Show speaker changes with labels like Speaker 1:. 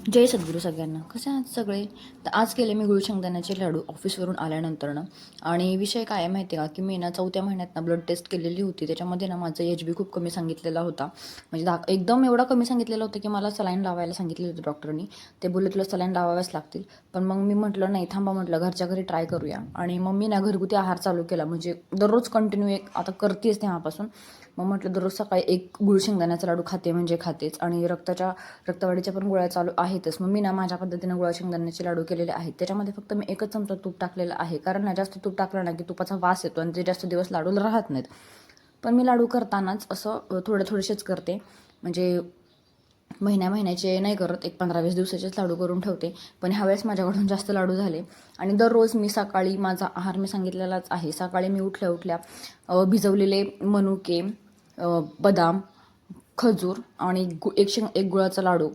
Speaker 1: जय सद्गुरू सगळ्यांना. कसे आहात सगळे? तर आज केले मी गुळशेंगदाण्याचे लाडू ऑफिसवरून आल्यानंतरनं. आणि विषय काय आहे माहिती आहे का, की मी ना 4थ्या महिन्यात ना ब्लड टेस्ट केलेली होती. त्याच्यामध्ये ना माझं HB खूप कमी सांगितलेला होता. म्हणजे एकदम एवढा कमी सांगितलेला होता की मला सलाईन लावायला सांगितले होते डॉक्टरनी. ते बोलले तुला सलाईन लावाव्याच लागतील. पण मग मी म्हटलं नाही, थांबा म्हटलं, घरच्या घरी ट्राय करूया. आणि मग मी ना घरगुती आहार चालू केला. म्हणजे दररोज कंटिन्यू एक आता करतेच तेव्हापासून. मग म्हटलं दररोज सकाळी एक गुळ शेंगदाण्याचा लाडू खाते म्हणजे खातेच. आणि रक्तवाढीच्या पण गोळ्या चालू आहेतच. मग मी ना माझ्या पद्धतीनं गुळा शेंगदाण्याचे लाडू केलेले आहेत. त्याच्यामध्ये फक्त मी 1च चमचा तूप टाकलेलं आहे, कारण ना जास्त तूप टाकलं ना की तुपाचा वास येतो आणि ते जास्त दिवस लाडू राहत नाहीत. पण मी लाडू करतानाच असं थोडेसेच करते. म्हणजे महिन्याचे नाही करत, एक 15-20 दिवसाचेच लाडू करून ठेवते. पण ह्यावेळेस माझ्याकडून जास्त लाडू झाले. आणि दररोज मी सकाळी माझा आहार मी सांगितलेलाच आहे. सकाळी मी उठल्या भिजवलेले मनुके, बदाम, खजूर आणि एक गुळाचा लाडू